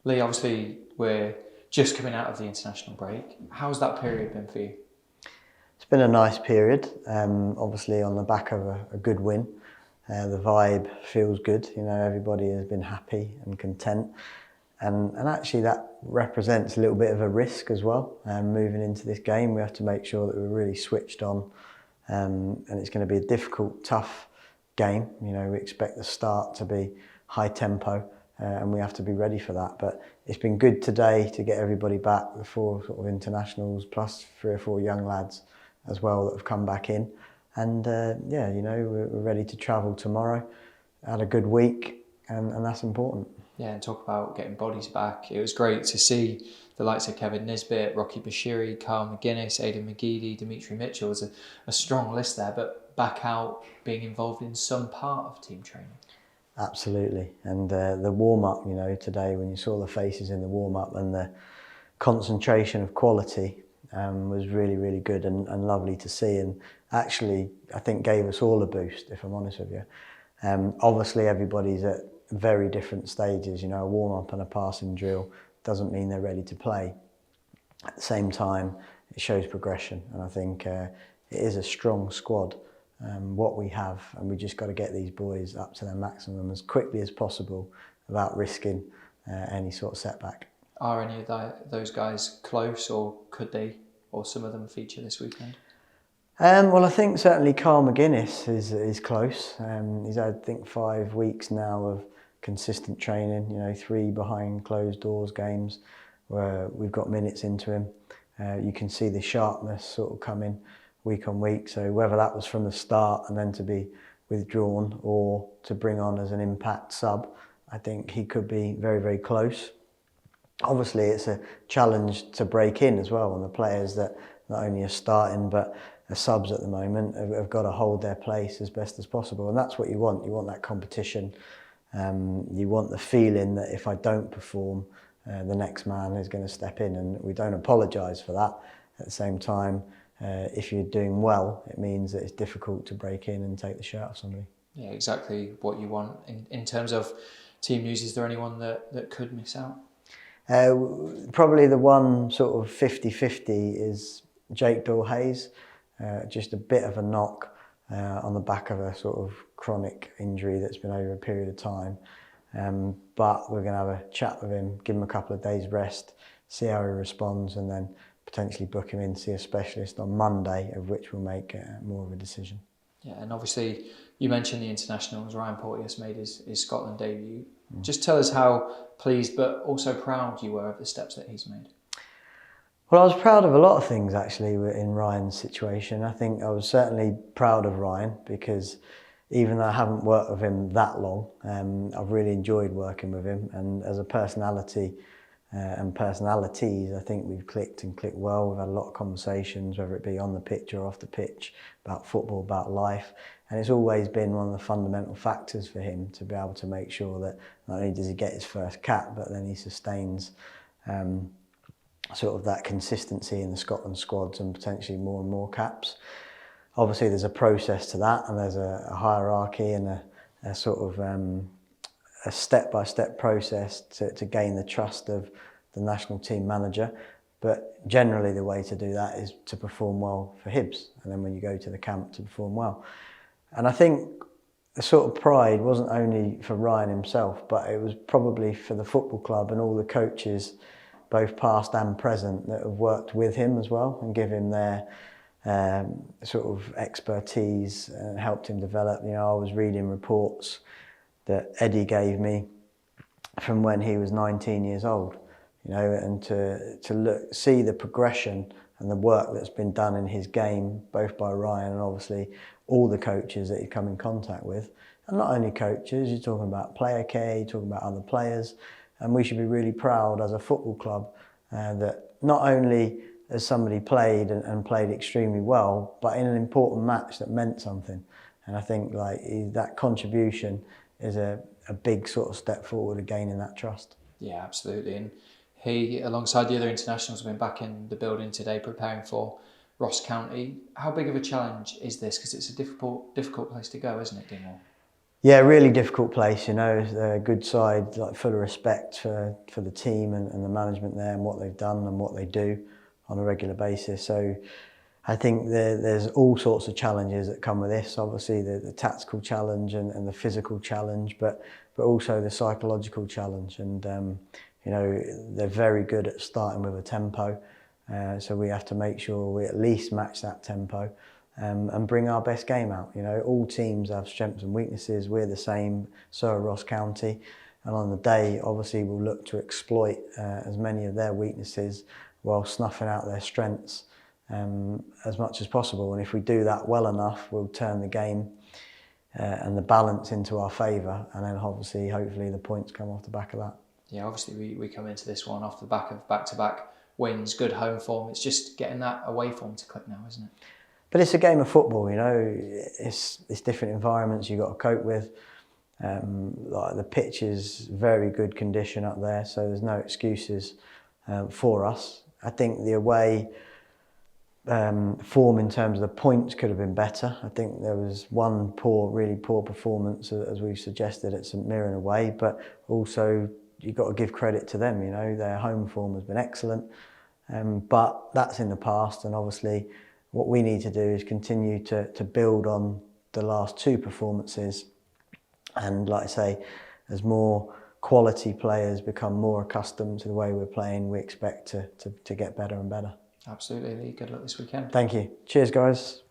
Lee, obviously we're just coming out of the international break. How's that period been for you? It's been a nice period, obviously on the back of a good win. The vibe feels good, everybody has been happy and content. And actually that represents a little bit of a risk as well. Moving into this game, we have to make sure that we're really switched on. And it's going to be a difficult, tough game. We expect the start to be high tempo, and we have to be ready for that. But it's been good today to get everybody back, the 4 sort of internationals plus 3 or 4 young lads as well that have come back in. And we're ready to travel tomorrow. Had a good week, and that's important. Yeah, and talk about getting bodies back. It was great to see the likes of Kevin Nisbet, Rocky Bashiri, Carl McGuinness, Aidan McGeady, Dimitri Mitchell. It was a strong list there, but back out being involved in some part of team training. Absolutely. And the warm-up, today when you saw the faces in the warm-up and the concentration of quality was really, really good and lovely to see. And actually, I think gave us all a boost, if I'm honest with you. Obviously, everybody's at very different stages. A warm-up and a passing drill doesn't mean they're ready to play. At the same time, it shows progression. And I think it is a strong squad, what we have. And we just got to get these boys up to their maximum as quickly as possible without risking any sort of setback. Are any of those guys close, or could they, or some of them feature this weekend? Well, I think certainly Carl McGuinness is close. He's had, I think, 5 weeks now of consistent training, 3 behind closed doors games where we've got minutes into him. You can see the sharpness sort of coming week on week. So whether that was from the start and then to be withdrawn or to bring on as an impact sub, I think he could be very, very close. Obviously, it's a challenge to break in as well, and the players that not only are starting but are subs at the moment have got to hold their place as best as possible, and that's what you want. You want that competition. You want the feeling that if I don't perform, the next man is going to step in, and we don't apologise for that. At the same time, if you're doing well, it means that it's difficult to break in and take the shirt off somebody. Yeah, exactly what you want. In terms of team news, is there anyone that could miss out? Probably the one sort of 50-50 is Jake Doyle-Hayes. Just a bit of a knock on the back of a sort of chronic injury that's been over a period of time. But we're going to have a chat with him, give him a couple of days rest, see how he responds, and then potentially book him in to see a specialist on Monday, of which we'll make more of a decision. Yeah, and obviously you mentioned the internationals. Ryan Porteous made his Scotland debut. Just tell us how pleased but also proud you were of the steps that he's made. Well, I was proud of a lot of things actually in Ryan's situation. I think I was certainly proud of Ryan because even though I haven't worked with him that long, I've really enjoyed working with him. And as a personality and personalities, I think we've clicked well. We've had a lot of conversations, whether it be on the pitch or off the pitch, about football, about life. And it's always been one of the fundamental factors for him to be able to make sure that not only does he get his first cap, but then he sustains sort of that consistency in the Scotland squads and potentially more and more caps. Obviously there's a process to that, and there's a hierarchy and a sort of a step-by-step process to gain the trust of the national team manager. But generally the way to do that is to perform well for Hibs, and then when you go to the camp to perform well. And I think the sort of pride wasn't only for Ryan himself, but it was probably for the football club and all the coaches, both past and present, that have worked with him as well and give him their sort of expertise and helped him develop. I was reading reports that Eddie gave me from when he was 19 years old, and to see the progression and the work that's been done in his game, both by Ryan and obviously all the coaches that he's come in contact with. And not only coaches, you're talking about player care, you're talking about other players, and we should be really proud as a football club that not only has somebody played and played extremely well, but in an important match that meant something. And I think that contribution is a big sort of step forward of gaining that trust. Yeah, absolutely. And he, alongside the other internationals, have been back in the building today preparing for Ross County. How big of a challenge is this? Because it's a difficult place to go, isn't it, Dingwall? Yeah, really difficult place, you know. It's a good side, like full of respect for the team and the management there and what they've done and what they do on a regular basis. So I think there's all sorts of challenges that come with this. Obviously the tactical challenge and the physical challenge, but also the psychological challenge. And you know, they're very good at starting with a tempo. So we have to make sure we at least match that tempo. And bring our best game out. You know, all teams have strengths and weaknesses. We're the same, so are Ross County. And on the day, obviously, we'll look to exploit as many of their weaknesses while snuffing out their strengths as much as possible. And if we do that well enough, we'll turn the game and the balance into our favour. And then obviously, hopefully, the points come off the back of that. Yeah, obviously, we come into this one off the back of back-to-back wins, good home form. It's just getting that away form to click now, isn't it? But it's a game of football, you know. It's different environments you've got to cope with. Like the pitch is very good condition up there, so there's no excuses for us. I think the away form in terms of the points could have been better. I think there was one really poor performance, as we've suggested, at St Mirren away, but also you've got to give credit to them, you know. Their home form has been excellent, but that's in the past, and obviously what we need to do is continue to build on the last two performances. And like I say, as more quality players become more accustomed to the way we're playing, we expect to get better and better. Absolutely, Lee. Good luck this weekend. Thank you. Cheers, guys.